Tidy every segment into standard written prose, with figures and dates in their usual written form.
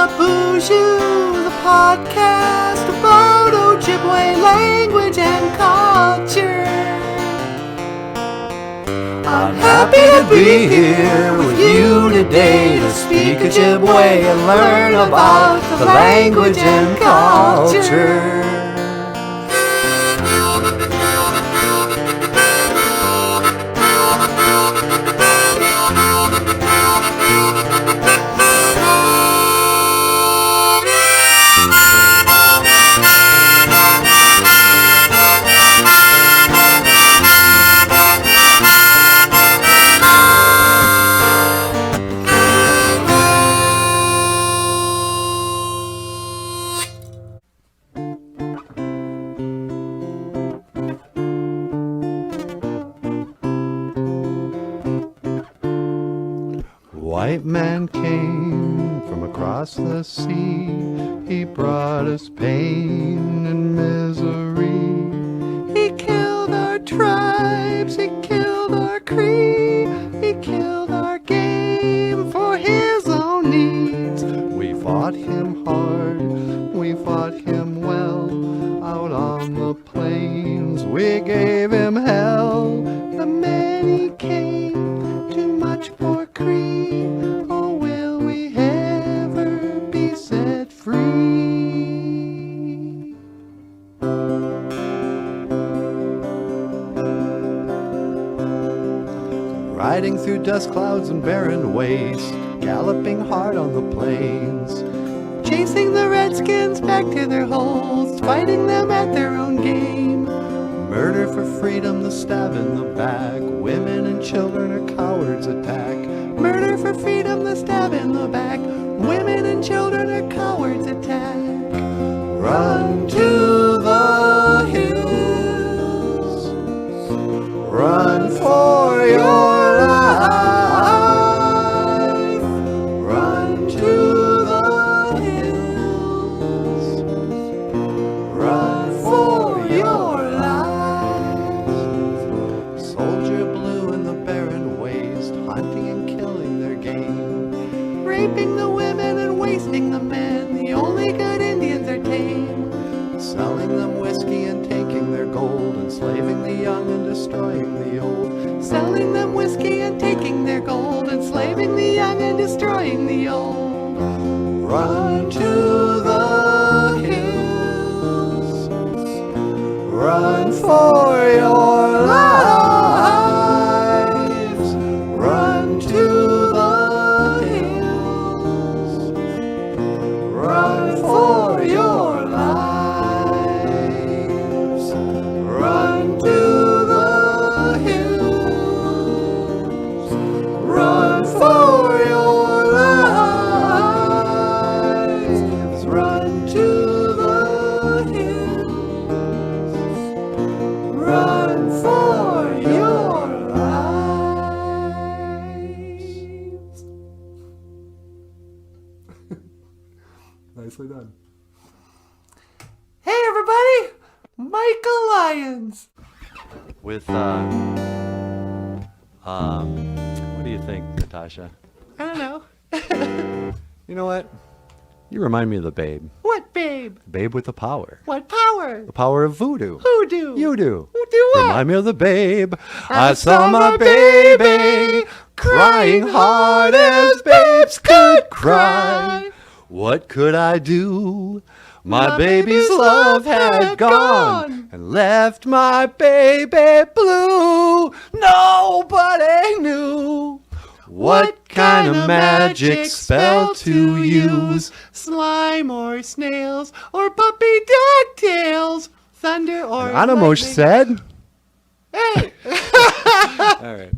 NANABOOZHOO, the podcast about OJIBWE language and culture. I'm happy to be here with you today to speak Ojibwe and learn about the language and culture. White man came from across the sea. He brought us pain and misery. He killed our tribes, he killed our Cree, he killed our game for his own needs. We fought him hard, we fought him well. Out on the plains we gave him hell. The many came, too much for Cree. Oh, will we ever be set free? Riding through dust clouds and barren waste, galloping hard on the plains, Chasing the redskins back to their holes, fighting them at their own game. murder for freedom, the stab in the back. Women and children are cowards attack. Murder for freedom, the stab in the back. Women and children are cowards attack. Run to the hills, run for your life. Run to the hills, run for your life. Soldier blue in the barren waste, hunting and killing their game. Raping the women and wasting the men, the only good Indians are tame. Selling them whiskey and taking their gold, enslaving the young and destroying the old. Selling them whiskey and taking their gold, enslaving the young and destroying the old. Run to the hills, run for your lives. Run to the hills, run for your lives. Run to the hills, run for your lives. Run to the hills, run for your lives. Nicely done. Hey everybody, Michael Lyons. With, what do you think, Natasha? I don't know. You know what? You remind me of the Babe. What babe? Babe with the power. What power? The power of voodoo. Who do? You do. Who do what? Remind me of the Babe. I saw my baby crying hard as babes could cry. What could I do? My baby's love had gone and left my baby blue. Nobody knew what kind of magic spell to use. Slime or snails or puppy ducktails, thunder or Anamosh lightning. said. Hey! All right.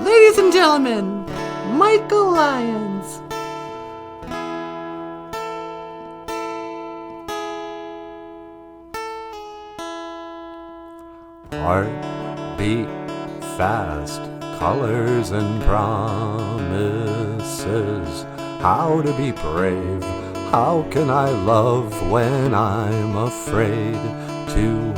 Ladies and gentlemen, Michael Lyons. Heart beat fast, colors and promises. How to be brave, how can I love when I'm afraid to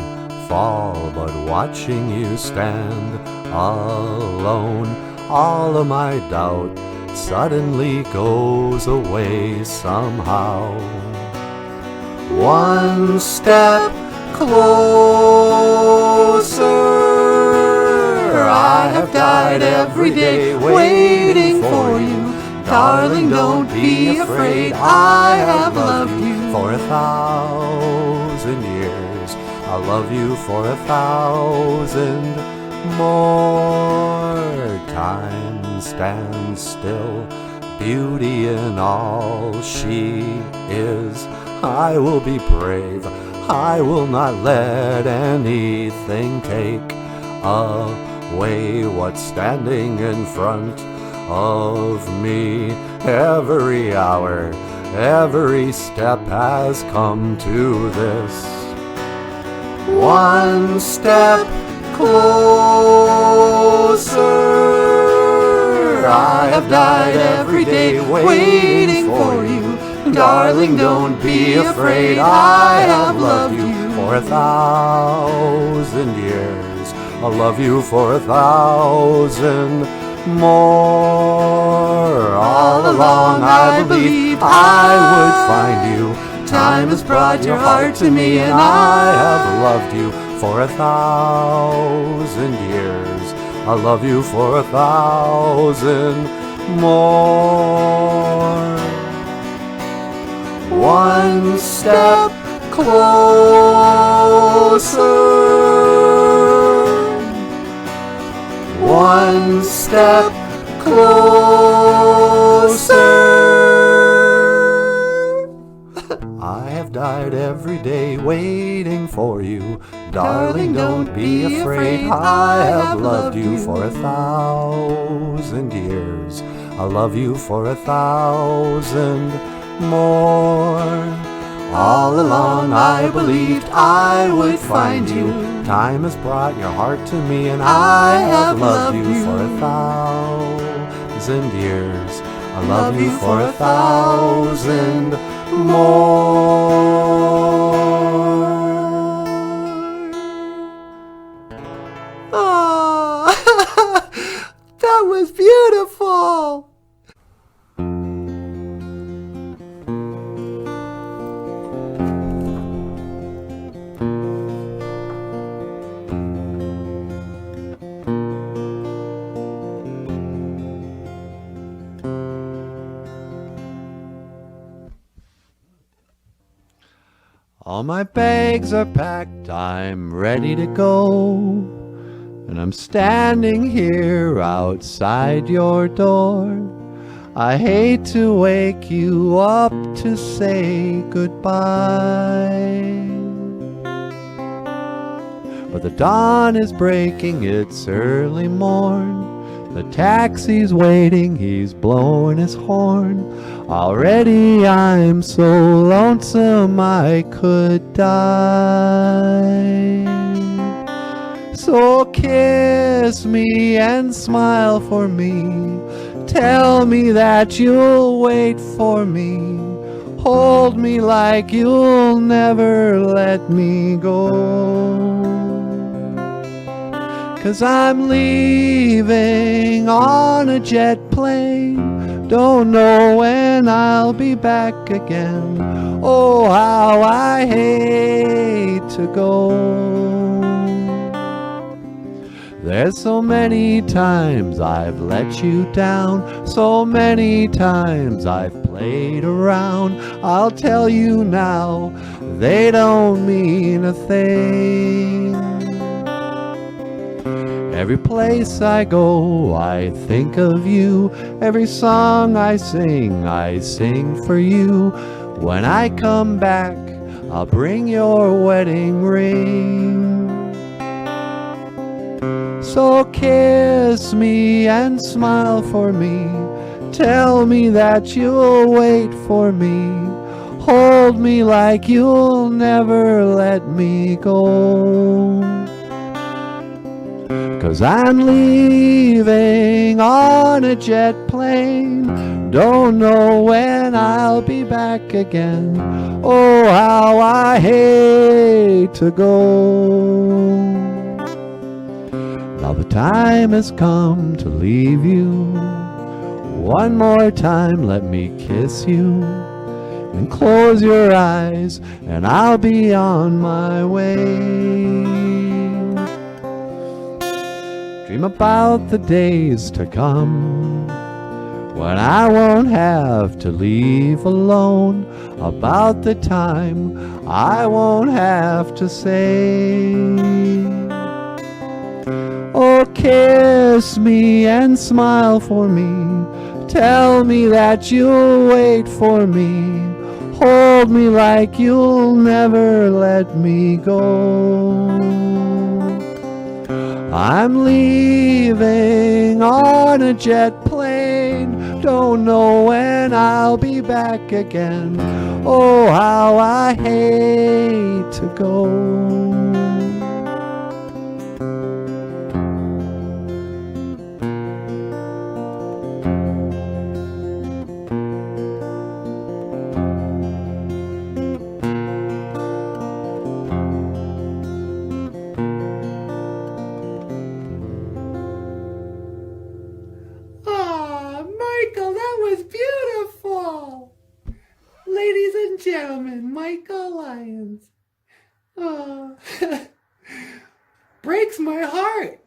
fall, but watching you stand alone, all of my doubt suddenly goes away somehow. One step closer, I have died every day waiting for you. Darling, don't be afraid, I have loved you for 1,000 years. I'll love you for 1,000 more. Time stands still, beauty in all she is. I will be brave, I will not let anything take away what's standing in front of me. Every hour, every step has come to this. One step closer, I have died every day waiting for you. Darling, don't be afraid, I have loved you for 1,000 years. I'll love you for 1,000 more. All along I believed I would find you. Time has brought your heart to me, and I have loved you for 1,000 years. I'll love you for 1,000 more. One step closer, one step closer. I have died every day waiting for you. Darling, don't be afraid, I have loved you for 1,000 years. I'll love you for 1,000 more. All along I believed I would find you. Time has brought your heart to me, and I have loved you for 1,000 years. I love you for 1,000 more. Oh, that was beautiful. All my bags are packed, I'm ready to go, and I'm standing here outside your door. I hate to wake you up to say goodbye, but the dawn is breaking, it's early morn. The taxi's waiting, he's blowing his horn. Already I'm so lonesome I could die. So kiss me and smile for me. Tell me that you'll wait for me. Hold me like you'll never let me go. 'Cause I'm leaving on a jet plane. Don't know when I'll be back again. Oh, how I hate to go. There's so many times I've let you down, so many times I've played around. I'll tell you now, they don't mean a thing. Every place I go, I think of you. Every song I sing for you. When I come back, I'll bring your wedding ring. So kiss me and smile for me. Tell me that you'll wait for me. Hold me like you'll never let me go. 'Cause I'm leaving on a jet plane. Don't know when I'll be back again. Oh, how I hate to go. Now the time has come to leave you. One more time, let me kiss you. And close your eyes, and I'll be on my way. Dream about the days to come, when I won't have to leave alone. About the time I won't have to say, oh, kiss me and smile for me. Tell me that you'll wait for me. Hold me like you'll never let me go. I'm leaving on a jet plane. Don't know when I'll be back again. Oh, how I hate to go. Michael, that was beautiful. Ladies and gentlemen, Michael Lyons. Oh, breaks my heart.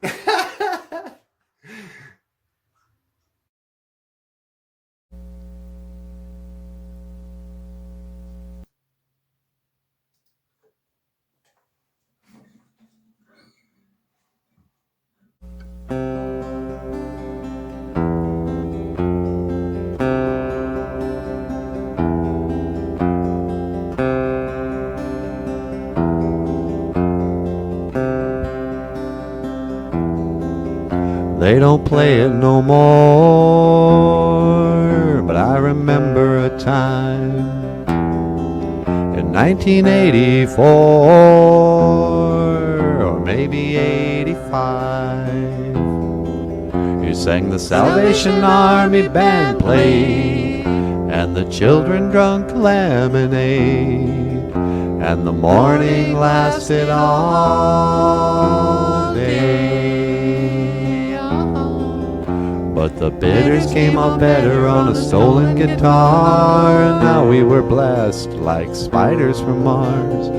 They don't play it no more, but I remember a time in 1984 or maybe 85. You sang the Salvation Army band played, and the children drunk lemonade, and the morning lasted all day. But the bitters came out better on a stolen guitar, and now we were blessed like spiders from Mars.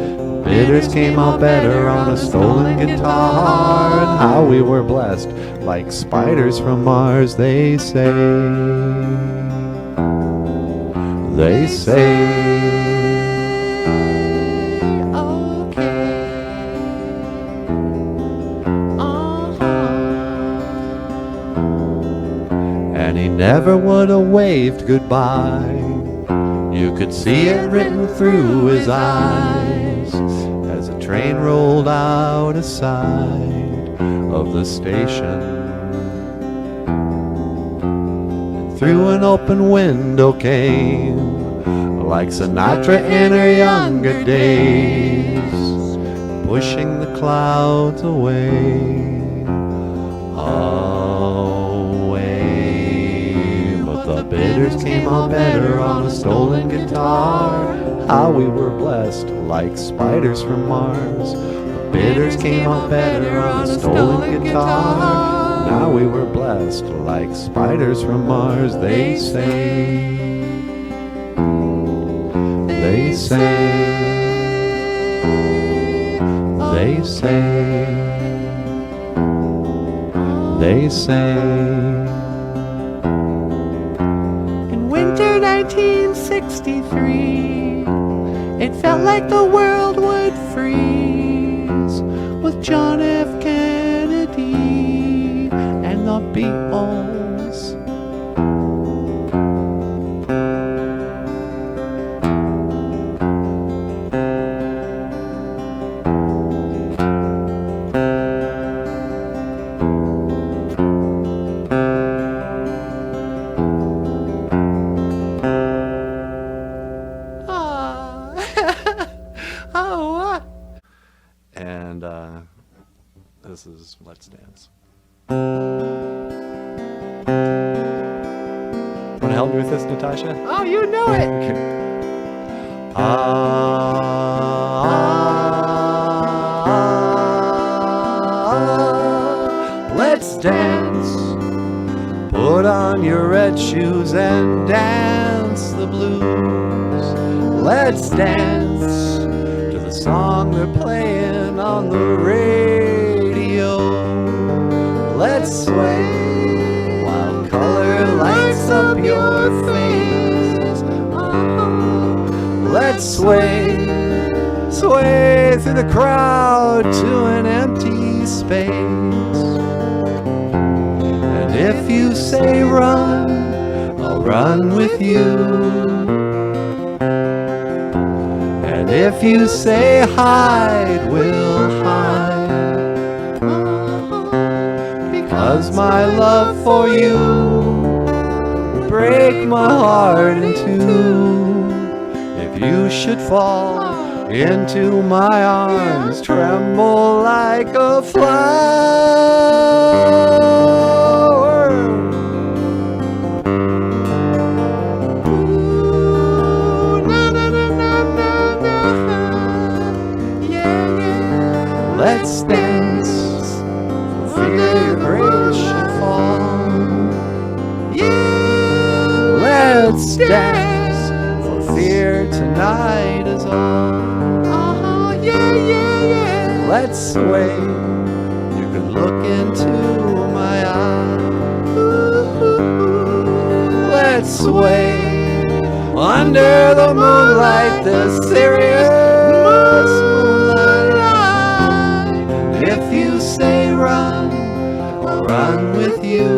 Bitters came out better on a stolen guitar, and how we were blessed like spiders from Mars. They say, they say. And he never would have waved goodbye. You could see it written through his eyes as a train rolled out a side of the station. And through an open window came, like Sinatra in her younger days, pushing the clouds away. The bitters came out better on a stolen guitar. How we were blessed like spiders from Mars. The bitters came out better on a stolen guitar. Now we were blessed like spiders from Mars. They say, they say, they say, they say. 1963, it felt like the world would freeze with John F. Kennedy and the Beatles. dance. Want to help me with this, Natasha? Oh, you know it. Okay. Let's dance. Put on your red shoes and dance the blues. Let's dance to the song they're playing on the radio. Let's sway while color lights up your face. Let's sway, sway through the crowd to an empty space. And if you say run, I'll run with you. And if you say hide, we'll hide. Because my love for you will break my heart in two. If you should fall into my arms, tremble like a flower. Ooh, na na na na na na. Yeah, yeah. Let's dance for fear your grace should fall. Yeah. Let's dance for fear tonight is all. Yeah, yeah, yeah. Let's sway. You can look into my eyes. Let's sway under the moonlight, the serious moonlight. If you say run, I'll run with you.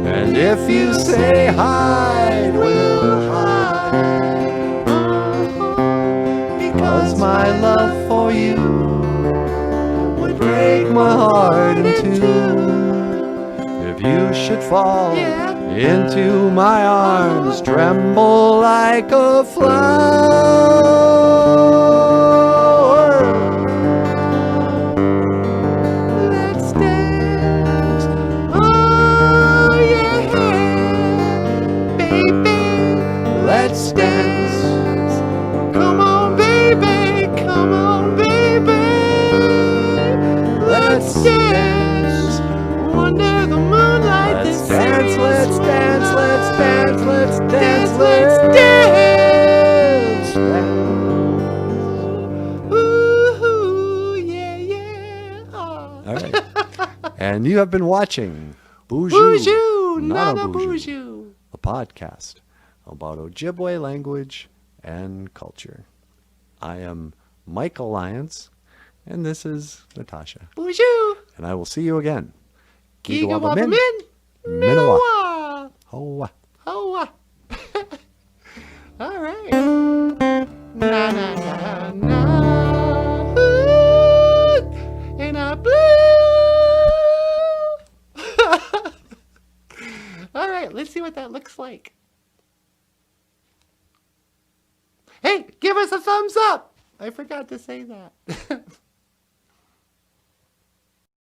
And if you say hide, we'll hide. Because my love for you would break my heart in two. If you should fall into my arms, tremble like a flower. Let's dance. Oh, yeah, baby. Let's dance. Come on, baby. Come on, baby. Let's dance. Under the moonlight. Let's dance, let's dance, let's dance, let's dance, let's dance. Ooh, yeah, yeah. Oh. All right. And you have been watching BOOZHOO, BOOZHOO, NANABOOZHOO, NANABOOZHOO. a podcast about Ojibwe language and culture. I am Michael Lyons, and this is Natasha. BOOZHOO. And I will see you again. Gigawabamin. Minowa. Minowa. Hoa. Oh, all right. Na na na na. Ooh, and a blue. All right, let's see what that looks like. Hey, give us a thumbs up. I forgot to say that.